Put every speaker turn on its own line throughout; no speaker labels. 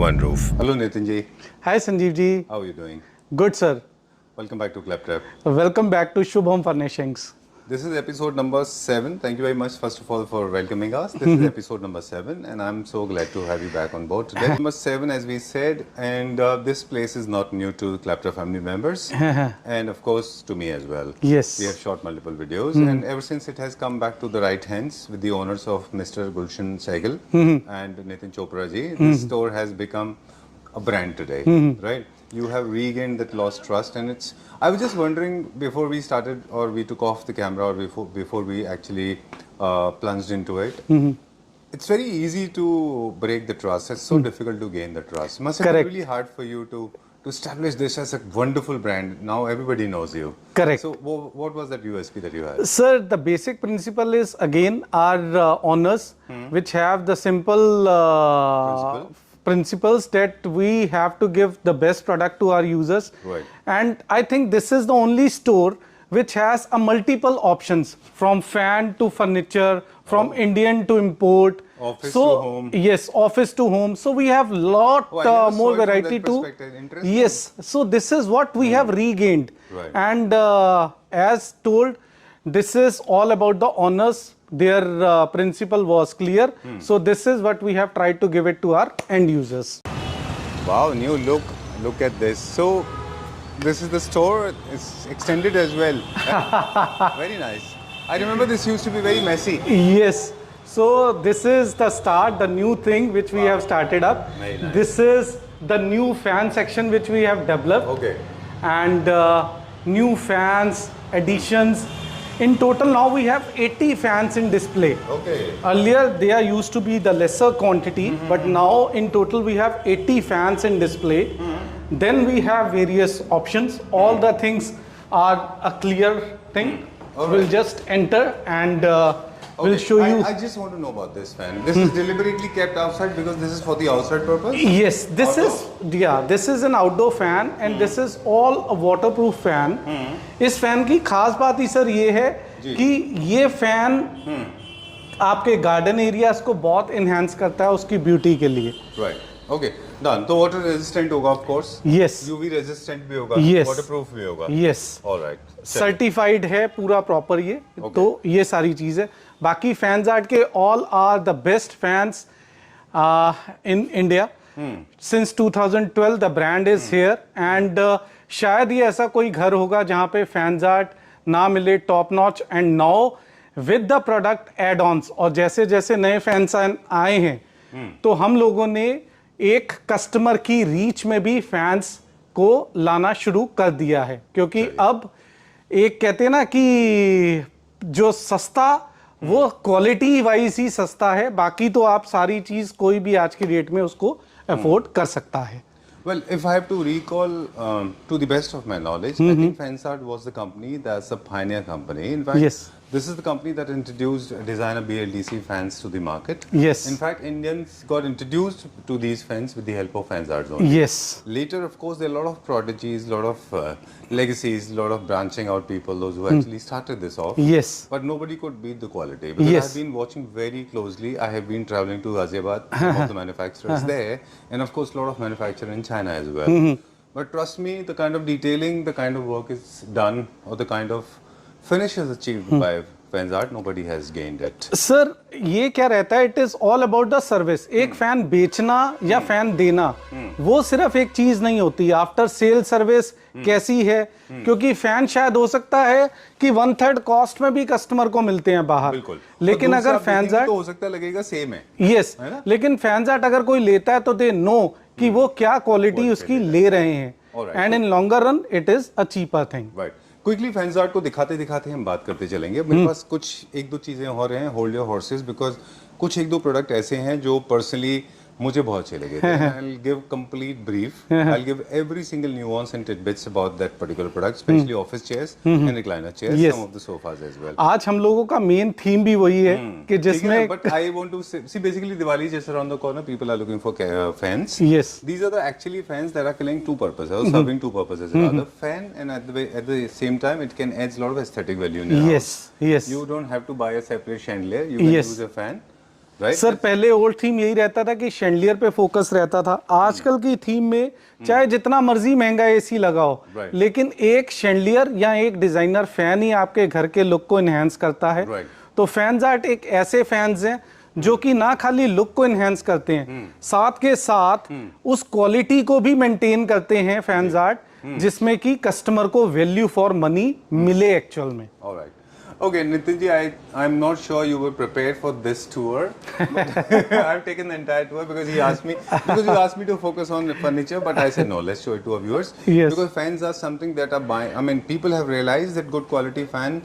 one roof. Hello Nitin ji.
Hi Sanjeev ji.
How are you doing?
Good sir.
Welcome back to Claptrap.
Welcome back to Shubh Home Furnishings.
This is episode number 7. Thank you very much first of all for welcoming us. This is episode number 7 and I'm so glad to have you back on board today. Number 7 as we said, and this place is not new to Claptrap family members and of course to me as well.
Yes.
We have shot multiple videos and ever since it has come back to the right hands with the owners of Mr. Gulshan Sehgal and Nitin Chopra ji, this store has become a brand today, right? You have regained that lost trust, and it's. I was just wondering before we started, or we took off the camera, or before we actually plunged into it. It's very easy to break the trust. It's so difficult to gain the trust. Must have been really hard for you to establish this as a wonderful brand. Now everybody knows you.
Correct.
So what was that USP that you had?
Sir, the basic principle is again our owners, which have the simple principles that we have to give the best product to our users.
Right.
And I think this is the only store which has a multiple options from fan to furniture, from Indian to import.
Office to home.
Yes, office to home. So we have lot more variety too. Yes. So this is what we have regained.
Right.
And as told, this is all about the owners. Their principle was clear. So this is what we have tried to give it to our end users.
Wow, new look. Look at this. So this is the store. It's extended as well. Very nice. I remember this used to be very messy.
Yes. So this is the start, the new thing which we have started up.
Very nice.
This is the new fan section which we have developed.
Okay.
And new fans, additions. In total now we have 80 fans in display.
Okay.
Earlier there used to be the lesser quantity, but now in total we have 80 fans in display. Then we have various options. All the things are a clear thing. We'll just enter and we'll show you.
I just want to know about this fan. This is deliberately kept outside because this is for the outside purpose?
Yes, this is an outdoor fan and this is all a waterproof fan. इस fan की खास बात ही sir ये है कि ये fan आपके garden areas को बहुत इनहेंस करता है उसकी ब्यूटी के लिए.
Right. Okay. Done. तो water resistant होगा of course.
Yes.
UV resistant भी होगा.
Yes.
Waterproof भी होगा.
Yes.
All right.
सर्टिफाइड है पूरा प्रॉपर ये. तो ये सारी चीज है. बाकी फैंस आर्ट के all are the best fans in India. Since 2012 the brand is here and शायद ये ऐसा कोई घर होगा जहाँ पे फैंस आर्ट ना मिले top notch. And now with the product add ons और जैसे जैसे नए फैंस आए हैं तो हम लोगों ने एक कस्टमर की रीच में भी फैंस को लाना शुरू कर दिया है. क्योंकि अब एक कहते हैं ना कि जो सस्ता वो क्वालिटी वाइज ही सस्ता है. बाकी तो आप सारी चीज कोई भी आज की डेट में उसको अफोर्ड कर सकता है.
Well, if I have to recall to the best of my knowledge, I think Fansart was the company that's a pioneer company. In fact,
Yes.
this is the company that introduced designer BLDC fans to the market.
Yes.
In fact, Indians got introduced to these fans with the help of Fansart only.
Yes.
Later, of course, there are a lot of prodigies, a lot of legacies, a lot of branching out people, those who actually started this off.
Yes.
But nobody could beat the quality. Because
Yes.
I've been watching very closely. I have been traveling to Ghaziabad, some of the manufacturers there, and of course, a lot of manufacturing in China as well. But trust me, the kind of detailing, the kind of work is done, or the kind of finish is achieved by Fansart, nobody has gained it.
Sir ये क्या रहता है, it is all about the service. एक fan बेचना या fan देना वो सिर्फ एक चीज नहीं होती. आफ्टर सेल सर्विस कैसी है, क्योंकि फैन शायद हो सकता है कि 1/3 कॉस्ट में भी कस्टमर को मिलते हैं बाहर.
बिल्कुल.
लेकिन अगर फैंसार्ट
तो हो सकता है लगेगा सेम है.
यस, लेकिन फैंसार्ट अगर कोई लेता है तो दे नो कि वो क्या क्वालिटी उसकी ले रहे हैं. And in longer run it is a cheaper thing.
Right. Quickly फैंसार्ट को दिखाते दिखाते हम बात करते चलेंगे. मेरे पास कुछ एक दो चीजें हो रहे हैं. होल्ड योर हॉर्सेस बिकॉज कुछ एक दो प्रोडक्ट ऐसे हैं जो पर्सनली मुझे बहुत अच्छे लगे. I'll give complete brief. I'll give every single nuance and tidbits about that particular product, especially office chairs and recliner chairs,
Yes.
some of the sofas as well.
आज हम लोगों का मेन थीम भी वही है कि जिसमें
But I want to see basically Diwali is just around the corner. People are looking for fans.
Yes.
These are the actually fans that are killing two purposes, or serving two purposes. Rather fan, and at the same time it can add a lot of aesthetic value in your house.
Yes. Yes.
You don't have to buy a separate chandelier. You can
Yes.
use a fan. right?
Sir पहले old theme यही रहता था कि chandelier पे focus रहता था। आजकल की थीम में चाहे जितना मर्जी महंगा एसी लगाओ,
Right.
लेकिन एक शैंडलियर या एक डिजाइनर फैन ही आपके घर के लुक को इनहेंस करता है।
Right.
तो फैंस आर्ट एक ऐसे फैंस हैं जो कि ना खाली लुक को इनहेंस करते हैं, साथ के साथ उस क्वालिटी को भी मेंटेन करते हैं फैंस आर्ट, जिसमें कि कस्टमर को वैल्यू फॉर मनी मिले एक्चुअल में।
All right. Okay, Nitin ji, I'm not sure you were prepared for this tour. But I've taken the entire tour because you asked me to focus on the furniture, but I said no, let's show it to our viewers.
Yes.
Because fans are something that are buying. I mean, people have realized that good quality fan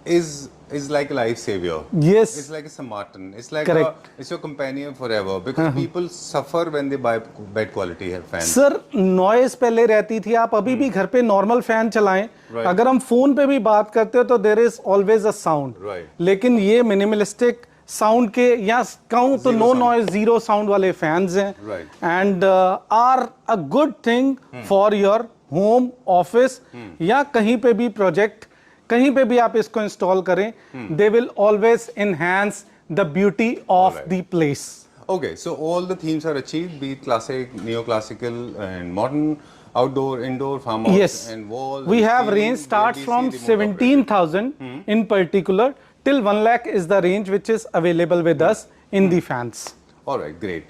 is like a life savior.
Yes.
It's like a Samaritan. It's like
Correct.
it's your companion forever because people suffer when they buy bad quality fans.
Sir noise पहले रहती थी, आप अभी भी घर पे normal fan चलाएं,
Right.
अगर हम फोन पे भी बात करते हो तो there is always a sound,
Right.
लेकिन ये मिनिमलिस्टिक साउंड के या कहूं तो
Zero
no
sound.
Noise zero sound वाले फैंस हैं,
Right.
And are a good thing for your home office या कहीं पे भी प्रोजेक्ट, कहीं पे भी आप इसको इंस्टॉल करें, they will always enhance the beauty of
Alright.
The place.
Okay, so all the themes are achieved, be it classic, neoclassical, and modern, outdoor, indoor, farmhouse,
Yes,
and walls.
we
and
have
ceiling,
range starts
ADC,
from
remote
17,000 in particular till 1 lakh is the range which is available with us in the fans.
operated. All right, great.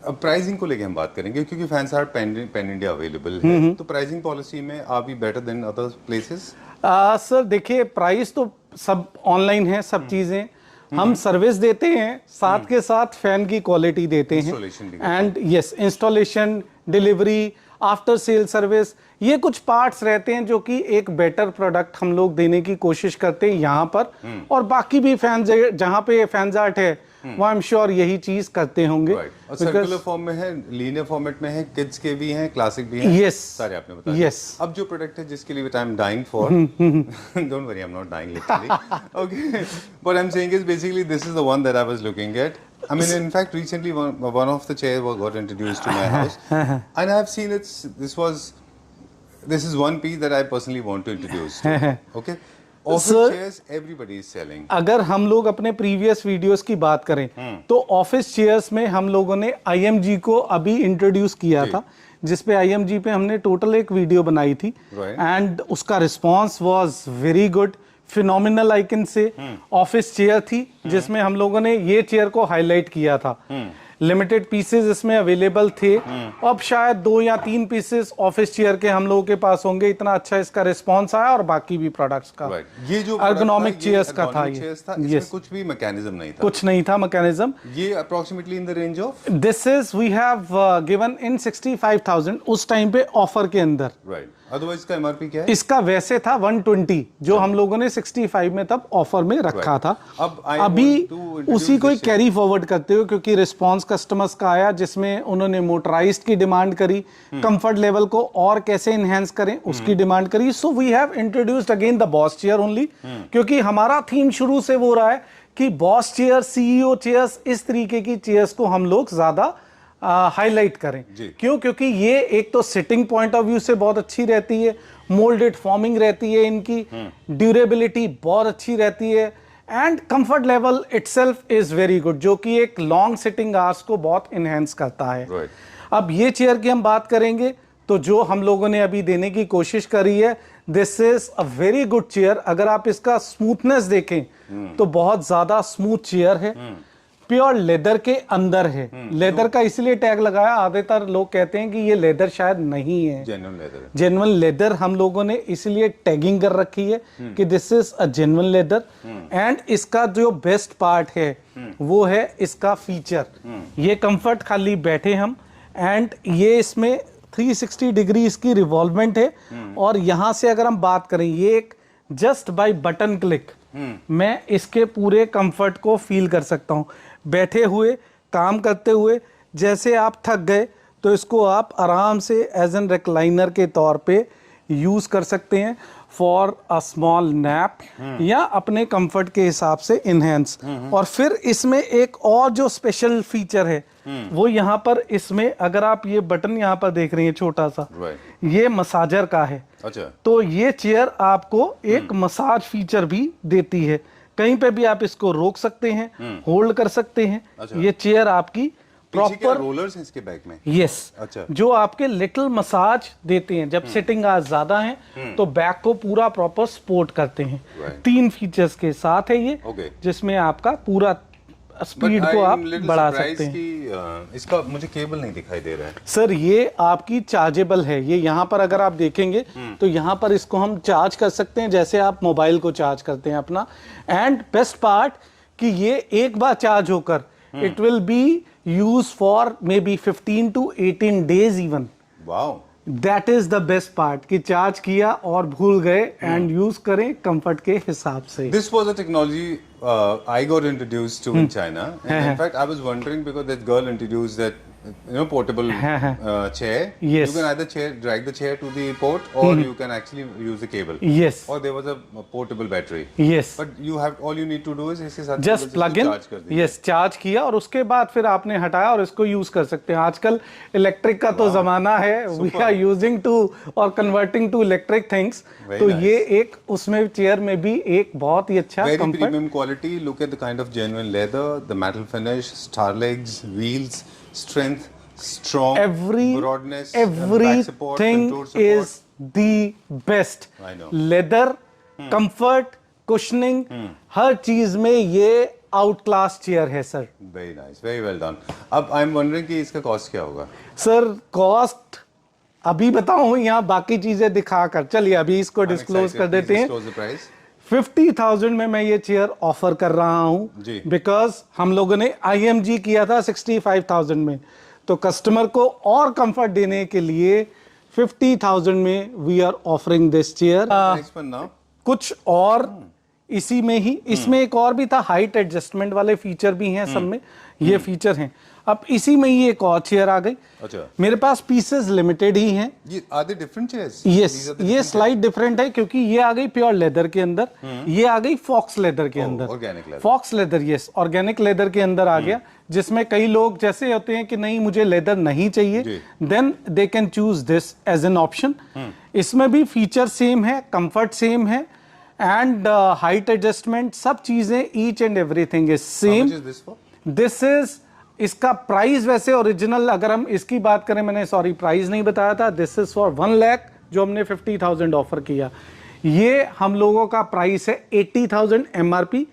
अब pricing को लेके हम बात करेंगे क्योंकि fans art pan India available है, तो pricing policy में are we better than other places?
Sir देखिए प्राइस तो सब ऑनलाइन है, सब चीजें हम सर्विस देते हैं, साथ के साथ फैन की क्वालिटी देते हैं,
Installation भी करते
and yes installation, delivery, after sale service, ये कुछ पार्ट्स रहते हैं जो कि एक बेटर प्रोडक्ट हम लोग देने की कोशिश करते हैं यहाँ पर, और बाकी भी फैन जहाँ पे फैंस आर्ट है वो आई एम श्योर यही चीज करते होंगे।
राइट, और सर्कुलर फॉर्म में है, लीनियर फॉर्मेट में है, किड्स के भी हैं, क्लासिक भी हैं,
Yes.
सारे आपने बताया।
Yes.
अब जो प्रोडक्ट है जिसके लिए I am dying for, don't worry, I am not dying literally, okay, but I am saying is basically this is the one that I was looking at. I mean, in fact, recently one of the chairs got introduced to my house, and I have seen it. This is one piece that I personally want to introduce. Okay, office
Sir,
chairs everybody is selling.
अगर हम लोग अपने previous videos की बात करें तो office chairs में हम लोगों ने IMG को अभी इंट्रोड्यूस किया था, जिसपे IMG पे हमने टोटल एक वीडियो बनाई थी,
Right.
एंड उसका response was very good, phenomenal I can say. Office chair थी जिसमें हम लोगों ने ये चेयर को हाईलाइट किया था, लिमिटेड पीसेस इसमें अवेलेबल थे, अब शायद 2 या 3 पीसेस ऑफिस चेयर के हम लोगों के पास होंगे, इतना अच्छा इसका रिस्पांस आया, और बाकी भी प्रोडक्ट्स का
Right. ये जो
ergonomic chairs का था
ergonomic
ये।
chairs था, इसमें
Yes.
कुछ भी मैकेनिज्म नहीं था,
कुछ नहीं था मैकेनिज्म।
ये approximately in the range of,
this is we have given in 65,000 उस टाइम पे ऑफर के अंदर।
राइट, अदरवाइज इसका एमआरपी क्या है?
इसका वैसे था 120, जो हम लोगों ने 65 में तब ऑफर में रखा
Right.
था।
अब I
अभी
want to introduce
उसी को
this chair.
कैरी फॉरवर्ड करते हुए, क्योंकि रिस्पांस कस्टमर्स का आया जिसमें उन्होंने मोटराइज्ड की डिमांड करी, कंफर्ट लेवल को और कैसे इनहेंस करें उसकी डिमांड करी, so we have introduced again the boss chair only, क्योंकि हमारा थीम शुरू से वो रहा है कि बॉस चेयर, सीईओ चेयर्स, इस तरीके की चेयर्स को हम लोग ज्यादा हाईलाइट करें।
जी।
क्यों? क्योंकि ये एक तो सिटिंग पॉइंट ऑफ व्यू से बहुत अच्छी रहती है, मोल्डेड फॉर्मिंग रहती है, इनकी ड्यूरेबिलिटी बहुत अच्छी रहती है, and comfort level itself is very good, जो कि एक लॉन्ग सिटिंग आवर्स को बहुत इनहेंस करता है।
Right.
अब ये चेयर की हम बात करेंगे तो जो हम लोगों ने अभी देने की कोशिश करी है, this is a very good chair. अगर आप इसका स्मूथनेस देखें तो बहुत ज्यादा स्मूथ चेयर है, प्योर लेदर के अंदर है। लेदर का इसलिए टैग लगाया, आधेतर लोग कहते हैं कि ये लेदर शायद नहीं है,
जेन्युइन लेदर है।
जेन्युइन लेदर हम लोगों ने इसलिए टैगिंग कर रखी है कि this is a genuine leather, and इसका जो बेस्ट पार्ट है वो है इसका फीचर। ये कंफर्ट खाली बैठे हम, एंड ये इसमें 360 डिग्री इसकी रिवॉल्वमेंट है, और यहां से अगर हम बात करें, ये एक जस्ट बाय बटन क्लिक मैं इसके पूरे कंफर्ट को फील कर सकता हूं। बैठे हुए, काम करते हुए, जैसे आप थक गए तो इसको आप आराम से एज एन रिक्लाइनर के तौर पे यूज कर सकते हैं फॉर अ स्मॉल नैप, या अपने कंफर्ट के हिसाब से इनहेंस। और फिर इसमें एक और जो स्पेशल फीचर है वो यहाँ पर, इसमें अगर आप ये बटन यहाँ पर देख रहे हैं छोटा सा,
Right.
ये मसाजर का है।
अच्छा,
तो ये चेयर आपको एक मसाज फीचर भी देती है, कहीं पे भी आप इसको रोक सकते हैं, होल्ड कर सकते हैं।
अच्छा।
ये चेयर आपकी प्रॉपर
रोलर्स हैं इसके बैक में।
यस,
अच्छा।
जो आपके लिटिल मसाज देते हैं जब सिटिंग आज ज्यादा है तो बैक को पूरा प्रॉपर सपोर्ट करते हैं।
Right.
3 फीचर्स के साथ है ये,
Okay.
जिसमें आपका पूरा स्पीड को आप बढ़ा सकते हैं।
इसका मुझे केबल नहीं दिखाई दे रहा है।
सर ये आपकी चार्जेबल है, ये यहाँ पर अगर आप देखेंगे तो यहाँ पर इसको हम चार्ज कर सकते हैं जैसे आप मोबाइल को चार्ज करते हैं अपना। एंड बेस्ट पार्ट कि ये एक बार चार्ज होकर it will be use for may be 15 to 18 days even.
Wow,
that is the best part कि चार्ज किया और भूल गए एंड यूज करें कंफर्ट के हिसाब से।
this was a technology I got introduced to in China, and in fact I was wondering because that girl introduced that portable chair.
Yes.
You can either drag the chair to the port, or you can actually use the cable.
Yes.
Or there was a portable battery.
Yes.
But all you need to do is इसके साथ
just plug in, yes, charge किया और उसके बाद फिर आपने हटाया और इसको यूज कर सकते हैं। आजकल इलेक्ट्रिक का तो जमाना है, वी आर यूजिंग टू और कन्वर्टिंग टू इलेक्ट्रिक थिंग्स। तो ये एक उसमें चेयर में भी एक बहुत ही अच्छा
very
comfort.
premium quality. Look at the kind of genuine leather, the metal finish, star legs, wheels, strength, strong, broadness, back support,
everything
contour support.
is the best.
I know.
Leather, comfort, cushioning, हर चीज में ये out class chair है sir.
Very nice, very well done. अब I am wondering कि इसका cost क्या होगा?
सर कॉस्ट अभी बताऊं यहाँ बाकी चीजें दिखाकर, चलिए अभी इसको डिस्क्लोज कर देते हैं।
Disclose the price.
50,000 में मैं ये चेयर ऑफर कर रहा हूं
जी।
बिकॉज हम लोगों ने IMG किया था 65,000 में, तो कस्टमर को और कंफर्ट देने के लिए 50,000 में we are offering this chair.
Next one now.
कुछ और इसी में ही, इसमें एक और भी था, हाइट एडजस्टमेंट वाले फीचर भी हैं सब में, ये फीचर हैं। अब इसी में ही एक और चेयर आ गई।
अच्छा।
मेरे पास पीसेस लिमिटेड ही हैं।
ये are they different chairs?
Yes,
These are the
ये
different
स्लाइड डिफरेंट है क्योंकि ये आ गई प्योर लेदर के अंदर, ये आ गई फॉक्स लेदर के अंदर।
organic leather.
Fox leather, yes, organic leather के अंदर आ गया, जिसमें कई लोग जैसे होते हैं कि नहीं मुझे लेदर नहीं चाहिए, then they can choose this as an option. इसमें भी फीचर सेम है, कंफर्ट सेम है एंड हाइट एडजस्टमेंट, सब चीजें each and everything is
How
same.
much is this for?
This is, इसका प्राइस वैसे ओरिजिनल अगर हम इसकी बात करें, मैंने सॉरी प्राइस नहीं बताया था, दिस इज फॉर 1 लाख जो हमने 50,000 ऑफर किया। ये हम लोगों का प्राइस है 80,000 MRP,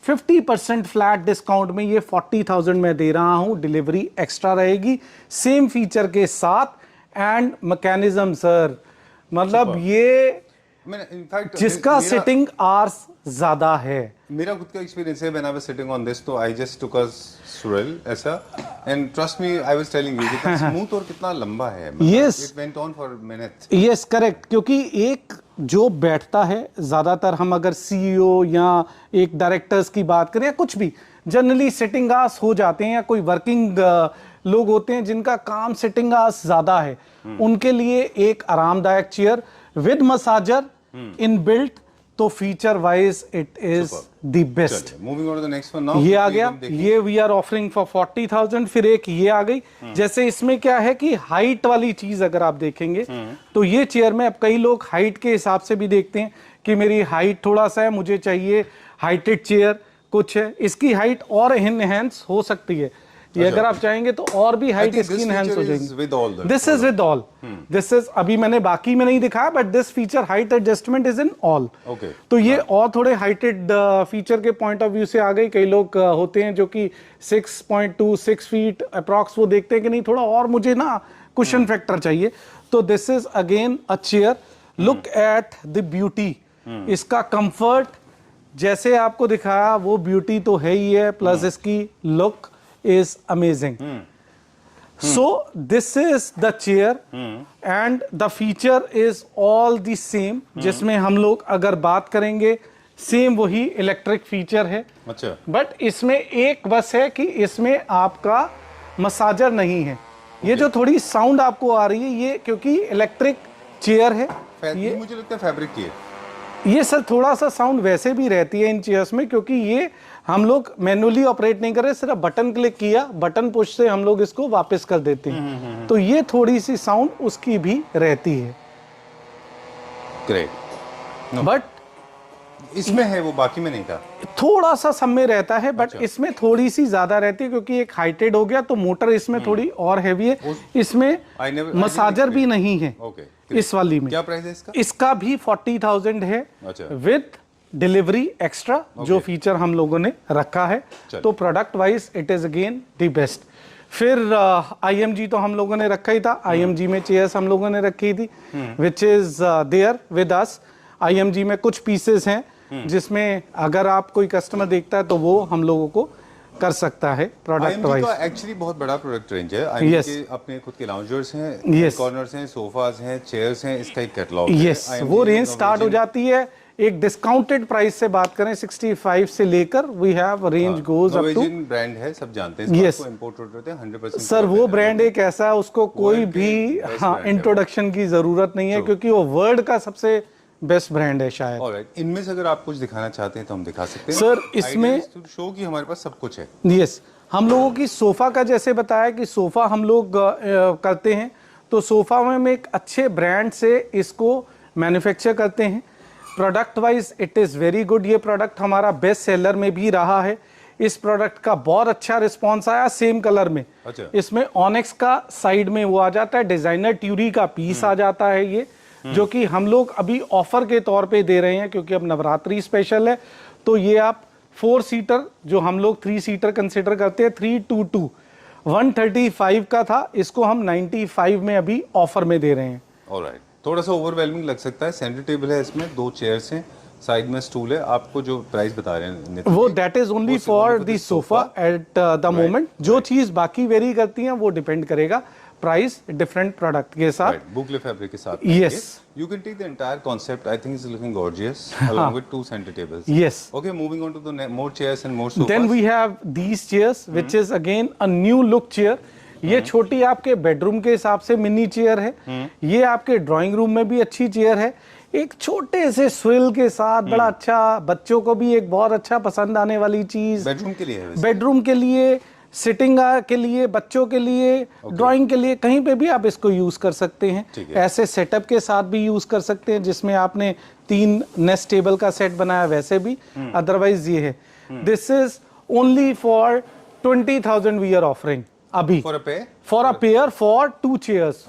50% फ्लैट डिस्काउंट में ये 40,000 में दे रहा हूं। डिलीवरी एक्स्ट्रा रहेगी सेम फीचर के साथ एंड मैकेनिज्म सर, मतलब ये
In fact,
जिसका सिटिंग आवर्स ज्यादा है।
मेरा खुद का एक्सपीरियंस है, when I was sitting on this, तो I just took a swirl ऐसा, and trust me, I was telling you कितना स्मूथ और कितना लंबा है।
Yes.
It went on for minutes.
Yes correct, क्योंकि एक जो बैठता है, ज्यादातर हम अगर CEO या एक डायरेक्टर्स की बात करें या कुछ भी, जनरली सिटिंग आवर्स हो जाते हैं, या कोई वर्किंग लोग होते हैं जिनका काम सिटिंग आवर्स ज्यादा है, उनके लिए एक आरामदायक chair with massager in built, तो feature wise it is the best.
Moving on to the next one now.
ये आ गया, ये वी आर ऑफरिंग फॉर 40,000। फिर एक ये आ गई, जैसे इसमें क्या है कि हाइट वाली चीज अगर आप देखेंगे तो ये चेयर में अब कई लोग हाइट के हिसाब से भी देखते हैं कि मेरी हाइट थोड़ा सा है, मुझे चाहिए हाइटेड चेयर, कुछ है इसकी हाइट और एनहेंस हो सकती है। ये अगर आप चाहेंगे तो और भी हाइट इसकी एनहांस हो जाएगी। This is with all, this is, अभी मैंने बाकी में नहीं दिखाया, but this feature height adjustment is in all. तो ये और थोड़े हाइटेड फीचर के पॉइंट ऑफ व्यू से आ गई। कई लोग होते हैं जो कि 6.2 6 फीट अप्रॉक्स, वो देखते हैं कि नहीं थोड़ा और मुझे ना कुशन फैक्टर चाहिए, तो this is again a chair. Look at the beauty, इसका कंफर्ट जैसे आपको दिखाया वो ब्यूटी तो है ही है, प्लस इसकी look is amazing. So this is the chair and the feature is all the same, जिसमें हम लोग अगर बात करेंगे सेम वही इलेक्ट्रिक फीचर है।
अच्छा,
बट इसमें एक बस है कि इसमें आपका मसाजर नहीं है। ये जो थोड़ी साउंड आपको आ रही है, ये क्योंकि इलेक्ट्रिक चेयर है,
ये मुझे लगता है फैब्रिक की है।
ये सर थोड़ा सा साउंड वैसे भी रहती है इन चेयर्स में, क्योंकि ये हम लोग मैनुअली ऑपरेट नहीं कर रहे, सिर्फ बटन क्लिक किया, बटन पुश से हम लोग इसको वापस कर देते हैं, तो ये थोड़ी सी साउंड उसकी भी रहती है।
ग्रेट।
बट
इसमें है वो, बाकी में नहीं था।
थोड़ा सा सब में रहता है, बट इसमें थोड़ी सी ज्यादा रहती है क्योंकि एक हाइटेड हो गया तो मोटर इसमें थोड़ी और हैवी है। इसमें मसाजर भी नहीं है। इस वाली में
क्या प्राइस है इसका?
इसका भी 40,000 है विद डिलीवरी एक्स्ट्रा, जो फीचर हम लोगों ने रखा है। तो product wise it is again the best. फिर IMG तो हम लोगों ने रखा ही था। IMG में चेयर्स हम लोगों ने रखी थी, which is there with us. IMG में कुछ पीसेस हैं जिसमें अगर आप कोई कस्टमर देखता है तो वो हम लोगों को कर सकता है प्रोडक्ट वाइज।
का एक्चुअली बहुत बड़ा प्रोडक्ट रेंज है। IMG
Yes.
के अपने खुद के लाउंजर्स हैं,
Yes.
कॉर्नर्स हैं, सोफास हैं, चेयर्स हैं, इसका एक कैटलॉग
यस, वो रेंज स्टार्ट हो जाती है एक डिस्काउंटेड प्राइस से। बात करें 65 से लेकर we have range goes up to.
Brand है, सब जानते हैं
Yes.
इसको, इंपोर्टेड होते हैं 100%।
सर वो ब्रांड एक ऐसा है उसको कोई भी इंट्रोडक्शन की जरूरत नहीं है क्योंकि वो वर्ल्ड का सबसे बेस्ट ब्रांड है शायद।
ऑलराइट, इनमें से अगर आप कुछ दिखाना चाहते हैं तो हम दिखा सकते हैं
सर। इसमें
शो की हमारे पास सब कुछ है।
यस, हम लोगों की सोफा का जैसे बताया कि सोफा हम लोग करते हैं, तो सोफा में हम एक अच्छे ब्रांड से इसको मैन्युफैक्चर करते हैं। Product wise it is very good. ये प्रोडक्ट हमारा बेस्ट सेलर में भी रहा है। इस प्रोडक्ट का बहुत अच्छा रिस्पांस आया। सेम कलर में इसमें ऑनेक्स का साइड में वो आ जाता है, डिजाइनर ट्यूरी का पीस आ जाता है ये, जो कि हम लोग अभी ऑफर के तौर पे दे रहे हैं क्योंकि अब नवरात्रि स्पेशल है। तो ये आप 4 सीटर, जो हम लोग 3 सीटर कंसिडर करते हैं, 322 135 का था, इसको हम 95 में अभी ऑफर में दे रहे हैं।
ऑलराइट, थोड़ा सा ओवरवेलमिंग लग सकता है। सेंटर टेबल है इसमें, 2 चेयर्स हैं, साइड में स्टूल है। आपको जो प्राइस बता रहे हैं
वो that is only for the sofa at the moment. जो चीज बाकी वेरी करती हैं वो डिपेंड करेगा प्राइस डिफरेंट प्रोडक्ट के साथ।
बुकले फैब्रिक के साथ।
Yes,
you can take the entire concept. I think it's looking gorgeous along with 2 center tables.
Yes.
Okay, moving on to the more chairs and more sofas.
Then we have these chairs which is again a new look chair. ये छोटी आपके bedroom के हिसाब से mini chair है। ये आपके drawing room में भी अच्छी चेयर है, एक छोटे से स्विल के साथ, बड़ा अच्छा, बच्चों को भी एक बहुत अच्छा पसंद आने वाली चीज।
बेडरूम के लिए है,
बेडरूम के लिए, सिटिंग के लिए, बच्चों के लिए, ड्राइंग के लिए, कहीं पे भी आप इसको यूज कर सकते हैं। ऐसे सेटअप के साथ भी यूज कर सकते हैं जिसमें आपने 3 नेस्ट टेबल का सेट बनाया वैसे भी। अदरवाइज ये है, this is only for 20,000 we are offering अभी
for a
pair for 2 chairs.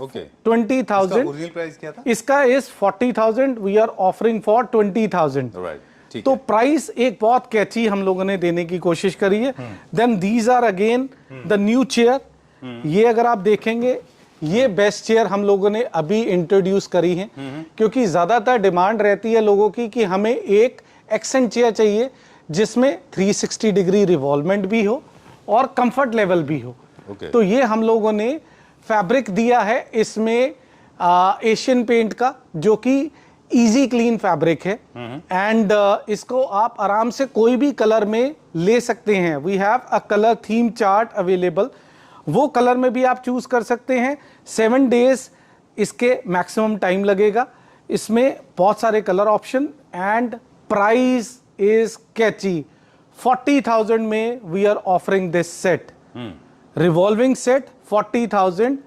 20,000
original price क्या था?
इसका is 40,000, we are offering for 20,000। तो प्राइस एक बहुत कैची हम लोगों ने देने की कोशिश करी है। Then these are again the new chair. ये अगर आप देखेंगे, ये बेस्ट चेयर हम लोगों ने अभी इंट्रोड्यूस करी है क्योंकि ज्यादातर डिमांड रहती है लोगों की कि हमें एक एक्सेंट चेयर चाहिए जिसमें 360 डिग्री रिवॉल्वमेंट भी हो और कंफर्ट लेवल भी हो। तो ये हम लोगों ने फैब्रिक दिया है इसमें एशियन पेंट का, जो कि इजी क्लीन फैब्रिक है एंड इसको आप आराम से कोई भी कलर में ले सकते हैं। We have a colour theme chart available, वो कलर में भी आप चूज कर सकते हैं। 7 डेज इसके मैक्सिमम टाइम लगेगा। इसमें बहुत सारे colour option and price is catchy. 40,000 में we are offering this set, revolving set 40,000।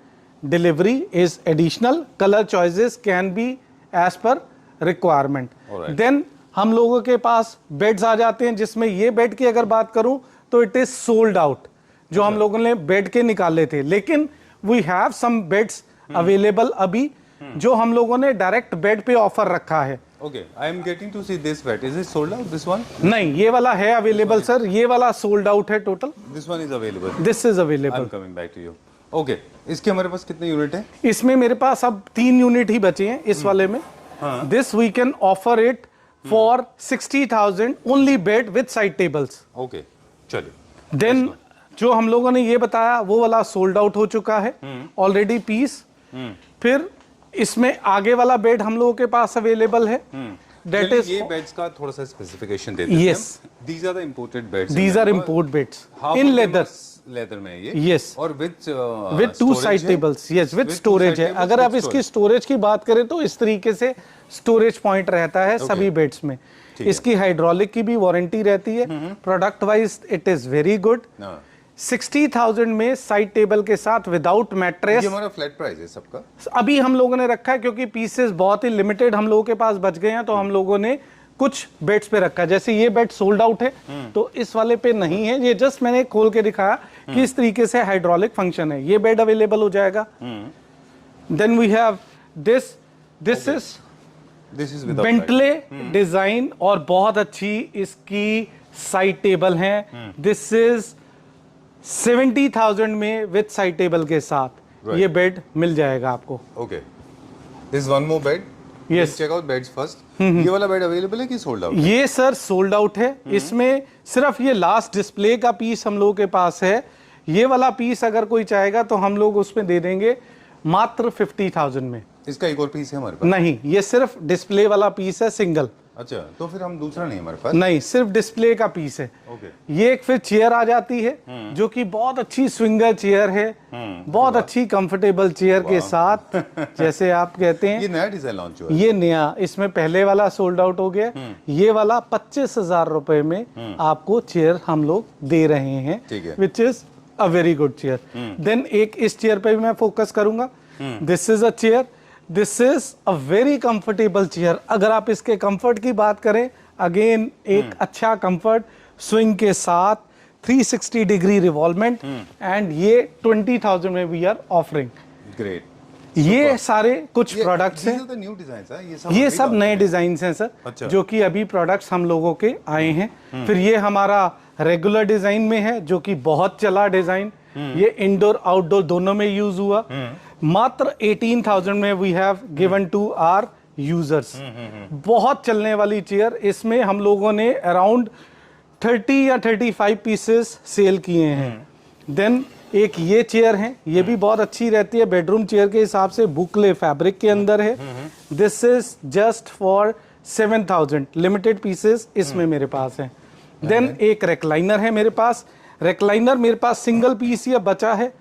Delivery is additional, colour choices can be as per requirement. Then हम लोगों के पास बेड्स आ जाते हैं जिसमें ये बेड की अगर बात करूं तो इट इज सोल्ड आउट, जो हम लोगों ने बेड के निकाले थे, लेकिन we have some beds available अभी जो हम लोगों ने डायरेक्ट बेड पे ऑफर रखा है।
Okay, I am getting to see this bed. Is it sold out? This one?
नहीं, ये वाला है अवेलेबल सर, ये वाला सोल्ड आउट है total.
This one is available.
This is available.
I'm coming back to you. Okay, इसके हमारे पास कितने यूनिट है?
इसमें मेरे पास अब 3 यूनिट ही बचे हैं इस वाले में। This we can offer it for 60,000 only bed with side tables.
Okay, चलिए।
देन जो हम लोगों ने ये बताया वो वाला सोल्ड आउट हो चुका है ऑलरेडी पीस। फिर इसमें आगे वाला बेड हम लोगों के पास अवेलेबल है। दैट इज,
ये बेड्स का थोड़ा सा स्पेसिफिकेशन दे देते हैं।
Yes.
These are the imported beds.
These are import beds in leather
में ये।
Yes.
और
with 2 side tables. Yes, with storage है। अगर आप इसकी स्टोरेज की बात करें तो इस तरीके से स्टोरेज पॉइंट रहता है सभी बेड्स में। इसकी हाइड्रोलिक की भी वारंटी रहती है। Product wise it is very good. 60,000 में साइड टेबल के साथ विदाउट मैट्रेस।
ये हमारा फ्लैट प्राइस है सबका।
अभी हम लोगों ने रखा है क्योंकि पीसेस बहुत ही लिमिटेड हम लोगों के पास बच गए हैं, तो हम लोगों ने कुछ बेड्स पे रखा है। जैसे ये बेड सोल्ड आउट है, तो इस वाले पे नहीं है। ये जस्ट मैंने खोल के दिखाया कि इस तरीके से हाइड्रोलिक फंक्शन है। ये बेड अवेलेबल हो जाएगा। Then we have this is Bentley design और बहुत अच्छी इसकी साइड टेबल है। दिस इज 70,000 में विद साइड टेबल के साथ ये बेड मिल जाएगा आपको।
Okay, this one more bed.
Yes.
Check out beds first. ये वाला बेड अवेलेबल है कि सोल्ड आउट?
ये सर सोल्ड आउट है। इसमें सिर्फ ये लास्ट डिस्प्ले का पीस हम लोगों के पास है। ये वाला पीस अगर कोई चाहेगा तो हम लोग उसमें दे देंगे मात्र 50,000 में।
इसका एक और पीस है हमारे पास?
नहीं, ये सिर्फ डिस्प्ले वाला पीस है, सिंगल।
अच्छा, तो फिर हम दूसरा नहीं हमारे पास?
नहीं, सिर्फ डिस्प्ले का पीस है।
ओके।
ये एक फिर चेयर आ जाती है जो कि बहुत अच्छी स्विंगर चेयर है, बहुत अच्छी कंफर्टेबल चेयर के साथ, जैसे आप कहते हैं।
ये नया डिजाइन लॉन्च हुआ है?
ये नया, इसमें पहले वाला सोल्ड आउट हो गया। ये वाला 25,000 रुपए में आपको चेयर हम लोग दे रहे हैं, which is a very good chair. Then एक इस चेयर पे भी मैं फोकस करूंगा। This is a chair, this is a very comfortable chair. अगर आप इसके कंफर्ट की बात करें, अगेन एक अच्छा कंफर्ट, स्विंग के साथ, 360 डिग्री रिवॉल्वमेंट, एंड ये 20,000 में वी आर ऑफरिंग।
ग्रेट।
ये सारे कुछ प्रोडक्ट्स हैं। ये सब नए डिजाइन हैं सर। अच्छा। जो कि अभी प्रोडक्ट्स हम लोगों के आए हैं। फिर ये हमारा रेगुलर डिजाइन में है जो कि बहुत चला डिजाइन। ये इंडोर आउटडोर दोनों में यूज हुआ। मात्र 18,000 में we have given to our users. बहुत चलने वाली चेयर। इसमें हम लोगों ने अराउंड 30 या 35 पीसेस सेल किए हैं। देन एक ये चेयर है, ये भी बहुत अच्छी रहती है बेडरूम चेयर के हिसाब से, बुकले फैब्रिक के अंदर है। This is just for 7,000, limited pieces इसमें मेरे पास है। देन एक रेक्लाइनर है मेरे पास। रेक्लाइनर मेरे पास सिंगल पीस ही बचा है।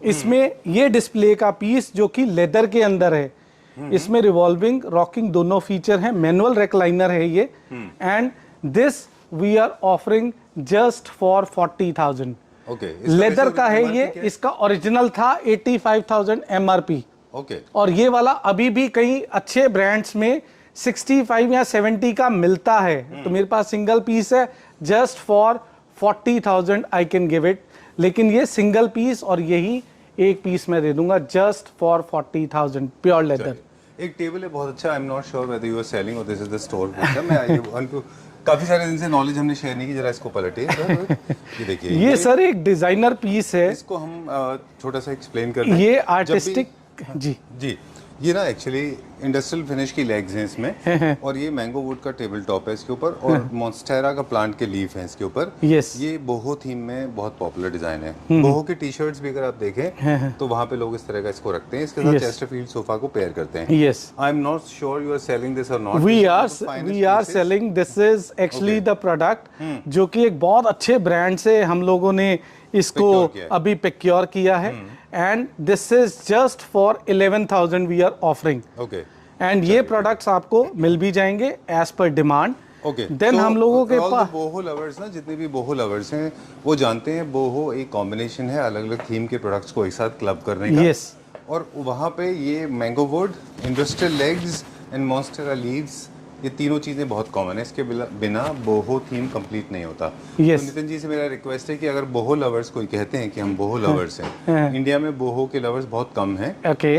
इसमें ये डिस्प्ले का पीस जो कि लेदर के अंदर है, इसमें रिवॉल्विंग रॉकिंग दोनों फीचर हैं। मैनुअल रेक्लाइनर है ये, and this we are offering just for 40,000।
Okay,
leather का है ये। इसका ओरिजिनल था 85,000 MRP।
ओके।
और ये वाला अभी भी कई अच्छे ब्रांड्स में 65 या 70 का मिलता है। तो मेरे पास सिंगल पीस है, just for 40,000 I can give it. लेकिन ये सिंगल पीस और यही एक पीस मैं दे दूंगा जस्ट फॉर 40,000, प्योर लेदर।
एक टेबल है बहुत अच्छा। I am not sure whether you are selling और दिस इज द स्टोर। मैं काफी सारे दिन से नॉलेज हमने शेयर नहीं की, जरा इसको पलटिए। ये देखिए,
ये सर एक डिजाइनर पीस है।
इसको हम छोटा सा एक्सप्लेन कर दें।
ये आर्टिस्टिक जी
ये ना एक्चुअली इंडस्ट्रियल फिनिश की लेग्स हैं इसमें, और ये मैंगो वुड का टेबल टॉप है इसके ऊपर, और मॉन्स्टेरा का प्लांट के लीफ है इसके ऊपर। ये बोहो थीम में बहुत पॉपुलर डिजाइन है। बोहो के टी शर्ट्स भी अगर आप देखें तो वहाँ पे लोग इस तरह का इसको रखते हैं, इसके साथ चेस्टरफील्ड सोफा को पेयर करते हैं। I am not sure you are selling this or not.
We are selling this. Is actually the product जो कि एक बहुत अच्छे ब्रांड से हम लोगों ने इसको अभी प्रोक्योर किया है, and this is just for 11,000 we are offering.
Okay.
And ये प्रोडक्ट्स आपको मिल भी जाएंगे as per demand.
Okay.
Then हम लोगों के पास
बोहो लवर्स ना, जितने भी बोहो लवर्स हैं वो जानते हैं बोहो एक कॉम्बिनेशन है अलग अलग थीम के प्रोडक्ट्स को एक साथ क्लब करने का।
यस। और
वहाँ पे ये mango would, industrial legs and monstera leaves, ये तीनों चीज़ें बहुत कॉमन है। इसके बिना बोहो थीम कंप्लीट नहीं होता।
yes.
तो नितिन जी से मेरा रिक्वेस्ट है कि अगर बोहो लवर्स कोई कहते हैं कि हम बोहो लवर्स हैं, इंडिया में बोहो के लवर्स बहुत कम हैं।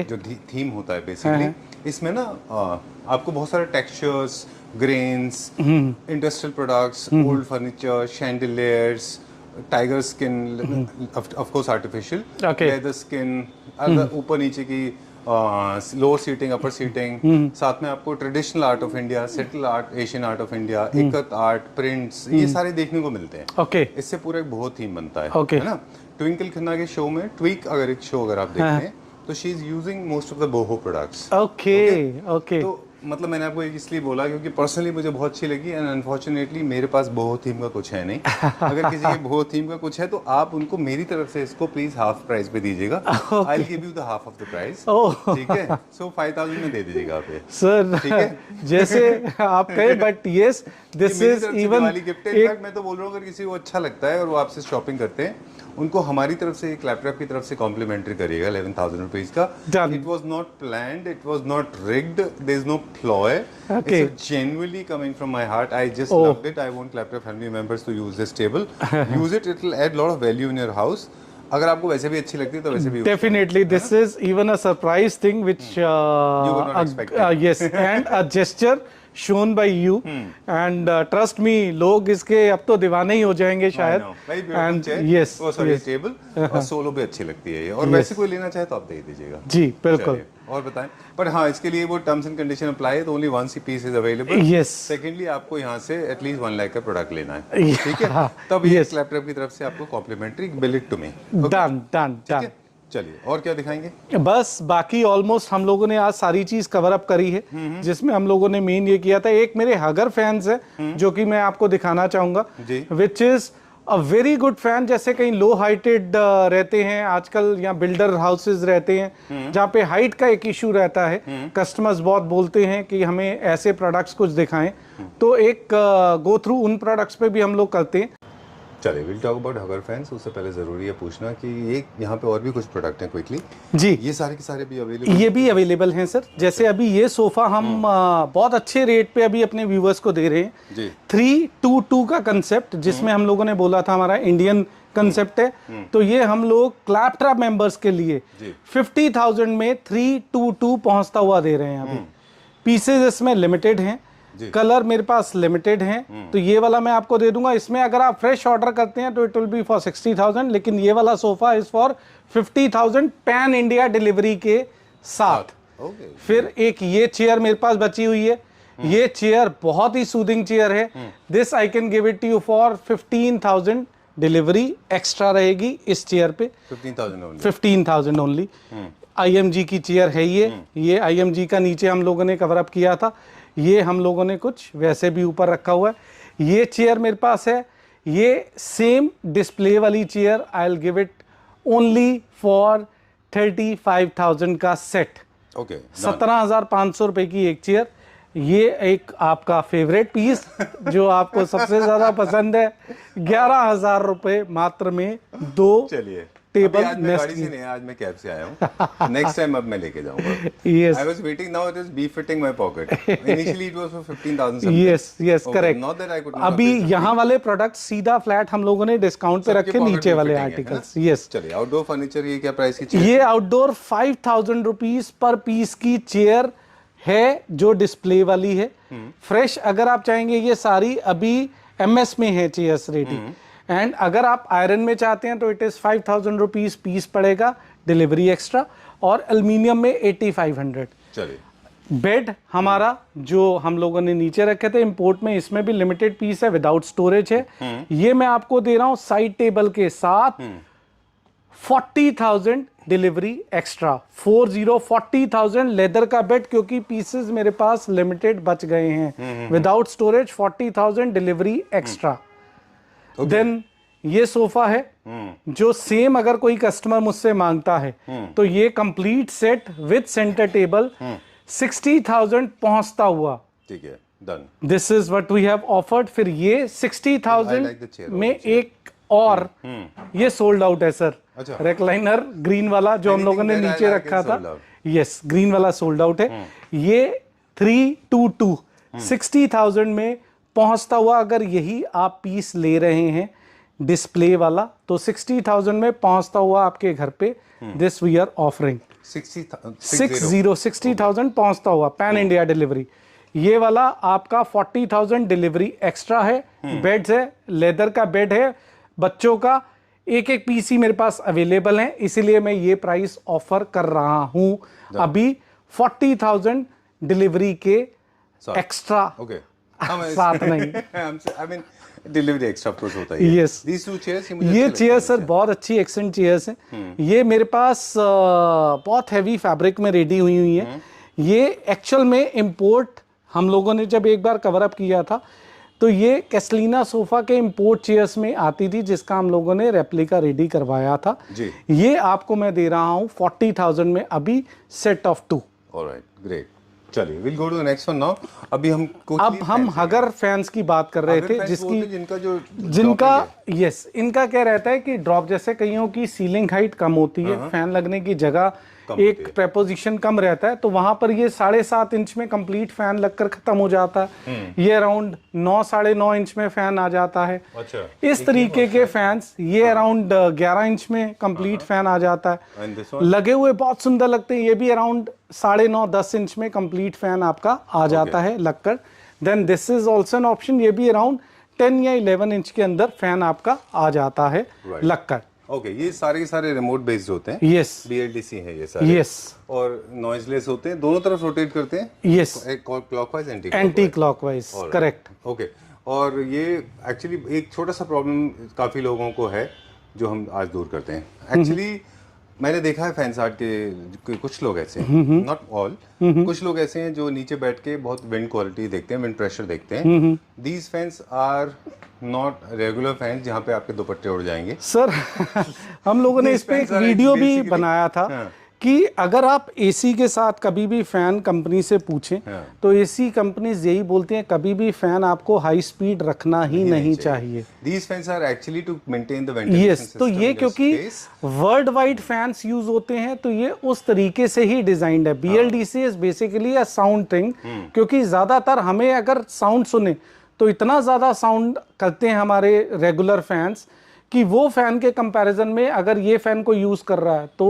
जो थीम होता है बेसिकली, इसमें ना आपको बहुत सारे textures, grains, industrial products, old furniture, chandeliers, tiger skin, of course artificial, leather skin, ऊपर नीचे की लोअर सीटिंग, अपर सीटिंग, साथ में आपको traditional art of India, settle art, Asian art of India, ikat art, prints, ये सारे देखने को मिलते हैं। इससे पूरा एक बोहो थीम बनता है ना। ट्विंकल खन्ना के शो में, ट्वीक अगर एक शो अगर आप देखते हैं तो she is using most of the boho products.
Okay.
तो मतलब मैंने आपको इसलिए बोला क्योंकि पर्सनली मुझे बहुत अच्छी लगी, एंड अनफॉर्चुनेटली मेरे पास बोहो थीम का कुछ है नहीं। अगर किसी के बोहो थीम का कुछ है तो आप उनको मेरी तरफ से इसको प्लीज हाफ प्राइस पे दीजिएगा। I will give you the half of the price. ठीक है, सो 5,000 में दे दीजिएगा आप ये
सर। ठीक है, जैसे आप कहे, but yes this is even
वाली गिफ्ट है। इनफैक्ट मैं तो बोल रहा हूँ अगर किसी को अच्छा लगता है और वो आपसे शॉपिंग करते हैं उनको हमारी तरफ से क्लैपट्रैप की तरफ से कॉम्प्लीमेंट्री करिएगा 11,000 रुपीज का।
Done.
It was not planned, it was not rigged, there is no ploy,
Okay.
It's genuinely coming from my heart. I just
Oh.
Loved it. I want Claptrap family members to use this table, use it, it will add lot of value in your house. अगर आपको वैसे भी अच्छी लगती है तो वैसे भी
Definitely, this is even a surprise thing which
were not expecting.
yes, and a gesture shown by you, and trust me, लोग इसके अब तो दीवाने ही हो जाएंगे शायद। And yes, yes.
टेबल और सोलो भी अच्छी लगती है ये, और वैसे कोई लेना चाहे तो आप दे दीजिएगा।
जी बिल्कुल।
चलिए, और बताएं। पर हाँ, इसके लिए वो टर्म्स एंड कंडीशन अप्लाई है, तो only one C piece is available.
Yes.
Secondly, आपको यहाँ से एटलीस्ट 1 लाख का प्रोडक्ट लेना है, ठीक है? तब ये क्लैपट्रैप की तरफ से आपको complimentary bill it to me.
Done done done.
चलिए, और क्या दिखाएंगे?
बस बाकी ऑलमोस्ट हम लोगों ने आज सारी चीज कवर अप करी है, जिसमें हम लोगों ने मेन ये किया था। एक मेरे हगर फैंस है जो कि मैं आपको दिखाना चाहूंगा, विच is a very good fan. जैसे कहीं लो हाइटेड रहते हैं आजकल, या बिल्डर हाउसेज रहते हैं जहाँ पे हाइट का एक इशू रहता है, कस्टमर्स बहुत बोलते हैं कि हमें ऐसे प्रोडक्ट्स कुछ दिखाएं, तो एक गो थ्रू उन प्रोडक्ट्स पे भी हम लोग करते हैं।
चलिए, विल टॉक अबाउट हगर फैंस। उससे पहले जरूरी है पूछना कि ये यहाँ पे और भी कुछ प्रोडक्ट हैं क्विकली
जी,
ये सारे के सारे भी अवेलेबल?
ये भी अवेलेबल हैं सर। जैसे अभी ये सोफा हम बहुत अच्छे रेट पे अभी अपने व्यूवर्स को दे रहे हैं जी। 322 का कंसेप्ट, जिसमें हम लोगों ने बोला था हमारा इंडियन कंसेप्ट है, तो ये हम लोग क्लैपट्रैप मेंबर्स के लिए 50,000 में 322 पहुंचता हुआ दे रहे हैं। अभी पीसेज इसमें लिमिटेड हैं, कलर मेरे पास लिमिटेड हैं, तो ये वाला मैं आपको दे दूंगा। इसमें अगर आप फ्रेश ऑर्डर करते हैं तो इट विल बी फॉर 60,000, लेकिन ये वाला sofa is for 50,000 pan India delivery के साथ। फिर एक ये चेयर मेरे पास बची हुई है, ये चेयर बहुत ही सूदिंग चेयर है। This I can give it you for 15,000, delivery extra रहेगी इस चेयर पे। 15,000 ओनली। IMG की चेयर है ये IMG का नीचे हम लोगों ने कवर अप किया था, ये हम लोगों ने कुछ वैसे भी ऊपर रखा हुआ है। ये चेयर मेरे पास है, ये सेम डिस्प्ले वाली chair I will give it only for 35,000 का सेट। 17,500 रुपए की एक चेयर। ये एक आपका फेवरेट पीस जो आपको सबसे ज्यादा पसंद है, 11,000 रुपए मात्र में 2 टेबल नेस्ट की।
नहीं, आज मैं कैब से आया हूँ, नेक्स्ट टाइम अब मैं लेके जाऊंगा।
Yes.
I was waiting, now it is befitting my pocket. Initially it was for 15,000 something.
Yes,
Okay,
correct.
not that I could not
अभी
afford
यहाँ वाले प्रोडक्ट सीधा फ्लैट हम लोगों ने डिस्काउंट पे रखे, नीचे वाले आर्टिकल्स। यस,
चलिए, आउटडोर फर्नीचर ये क्या प्राइस की चेयर?
ये आउटडोर 5,000 रुपीज पर पीस की चेयर है, जो डिस्प्ले वाली है। फ्रेश अगर आप चाहेंगे, ये सारी अभी MS में है चेयर्स रेडी, एंड अगर आप आयरन में चाहते हैं तो इट इज 5,000 रुपीज पीस पड़ेगा, डिलीवरी एक्स्ट्रा, और एल्यूमिनियम में 8,500।
चलिए,
बेड हमारा जो हम लोगों ने नीचे रखे थे इंपोर्ट में, इसमें भी लिमिटेड पीस है, विदाउट स्टोरेज है। ये मैं आपको दे रहा हूं साइड टेबल के साथ 40,000 डिलीवरी एक्स्ट्रा। 40,000 लेदर का बेड, क्योंकि पीसेस मेरे पास लिमिटेड बच गए हैं। Without storage 40,000 delivery extra. Then ये सोफा है जो सेम अगर कोई कस्टमर मुझसे मांगता है तो ये complete set with centre table 60,000 पहुंचता हुआ।
ठीक है, done.
This is what we have offered. फिर ये 60,000 में एक और ये सोल्ड आउट है सर। रेक्लाइनर ग्रीन वाला जो हम लोगों ने नीचे रखा था, यस, ग्रीन वाला सोल्ड आउट है। ये 322 60,000 में पहुंचता हुआ, अगर यही आप पीस ले रहे हैं डिस्प्ले वाला, तो 60,000 में पहुंचता हुआ आपके घर पे दिस वी आर ऑफरिंग 60,000 पहुंचता हुआ पैन इंडिया डिलीवरी। ये वाला आपका 40,000 डिलीवरी एक्स्ट्रा है। बेड्स है, लेदर का बेड है बच्चों का, एक एक पीस ही मेरे पास अवेलेबल है, इसीलिए मैं ये प्राइस ऑफर कर रहा हूं अभी 40,000 डिलीवरी के एक्स्ट्रा साथ नहीं।
I mean, delivery extra pros होता है।
यस, ये चेयर सर बहुत अच्छी एक्सेंट चेयर्स हैं। ये मेरे पास बहुत हैवी फैब्रिक में रेडी हुई है। ये एक्चुअल में इंपोर्ट हम लोगों ने जब एक बार कवर अप किया था, तो ये कैसलीना सोफा के इंपोर्ट चेयर्स में आती थी, जिसका हम लोगों ने रेप्लिका रेडी करवाया था जी। ये आपको मैं दे रहा हूँ 40,000 में अभी सेट ऑफ 2।
Alright, great. चलिए will go to the next one now. अभी हम कुछ
अब हम हगर फैंस की बात कर रहे थे, जिसकी जिनका यस इनका क्या रहता है कि ड्रॉप, जैसे कईयों की सीलिंग हाइट कम होती है, फैन लगने की जगह एक प्रेपोजिशन कम रहता है, तो वहां पर ये 7.5 इंच में कंप्लीट फैन लगकर खत्म हो जाता है। ये अराउंड 9 साढ़े 9 इंच में फैन आ जाता है।
अच्छा,
इस तरीके के फैंस ये अराउंड 11 इंच में कंप्लीट फैन आ जाता है। लगे हुए बहुत सुंदर लगते हैं। ये भी अराउंड 9.5 10 इंच में कंप्लीट फैन आपका आ जाता है लगकर। Then this is also an option. ये भी अराउंड 10 या 11 इंच के अंदर फैन आपका आ जाता है लगकर।
ओके, ये सारे के सारे रिमोट बेस्ड होते हैं।
यस,
BLDC है ये सारे।
यस,
और नॉइजलेस होते हैं, दोनों तरफ रोटेट करते हैं।
Yes,
clockwise
anti clockwise, correct.
Okay, और ये एक्चुअली एक छोटा सा प्रॉब्लम काफी लोगों को है जो हम आज दूर करते हैं। एक्चुअली मैंने देखा है फैंस आर्ट के कुछ लोग ऐसे हैं, नॉट ऑल, कुछ लोग ऐसे हैं जो नीचे बैठ के बहुत विंड क्वालिटी देखते हैं, विंड प्रेशर देखते हैं। These fans are not regular fans जहाँ पे आपके दुपट्टे उड़ जाएंगे।
सर हम लोगों ने इस पे एक वीडियो भी बनाया था कि अगर आप एसी के साथ कभी भी फैन कंपनी से पूछें तो एसी कंपनीज यही बोलती हैं कभी भी फैन आपको हाई स्पीड रखना ही नहीं चाहिए।
These fans are actually to maintain the ventilation
yes, तो
system
ये
in your
क्योंकि
space.
World wide fans use होते हैं तो ये उस तरीके से ही डिजाइंड है। BLDC is basically a sound thing, क्योंकि ज्यादातर हमें अगर साउंड सुने तो इतना ज्यादा साउंड करते हैं हमारे रेगुलर फैंस कि वो फैन के कंपैरिजन में अगर ये फैन को यूज कर रहा है तो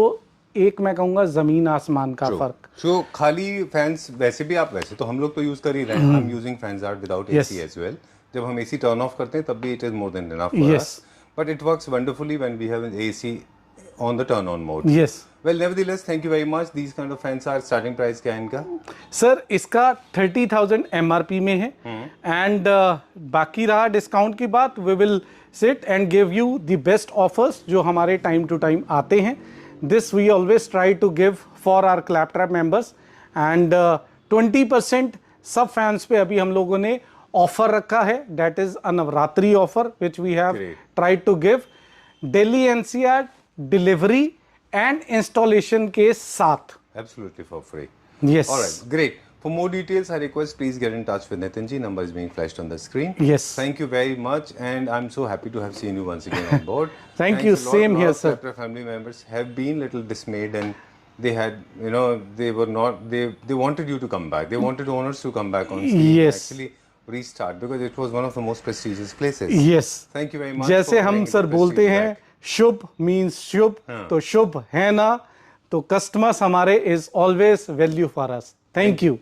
एक मैं कहूंगा जमीन आसमान का फर्क।
So, खाली फैंस वैसे भी आप वैसे तो हम लोग तो यूज कर ही रहे हैं। I am using fans art without AC as well. जब हम AC टर्न ऑफ करते हैं तब भी it is more than enough for us, but it works wonderfully when we have an AC on the turn on mode.
Yes.
Well, nevertheless, thank you very much. These kind of fans are starting price क्या है इनका?
Sir इसका 30,000 MRP में है and बाकी रहा discount की बात, we will sit and give you the best offers जो हमारे टाइम टू टाइम आते हैं। This we always try to give for our Claptrap members and 20% सब फैंस पे अभी हम लोगों ने ऑफर रखा है। That is a Navratri offer which we have tried to give. Delhi NCR delivery and installation के साथ।
Absolutely for free.
Yes.
All right, great. For more details, I request please get in touch with Nitin ji. Number is being flashed on the screen.
Yes.
Thank you very much, and I'm so happy to have seen you once again on board.
Thank you. Same here, sir.
Our family members have been little dismayed, and they had, they were not. They wanted you to come back. They wanted owners to come back on screen.
Yes.
Actually restart because it was one of the most prestigious places.
Yes.
Thank you very much.
जैसे हम sir बोलते हैं शुभ means शुभ, तो शुभ है ना, तो customers हमारे is always value for us. Thank you.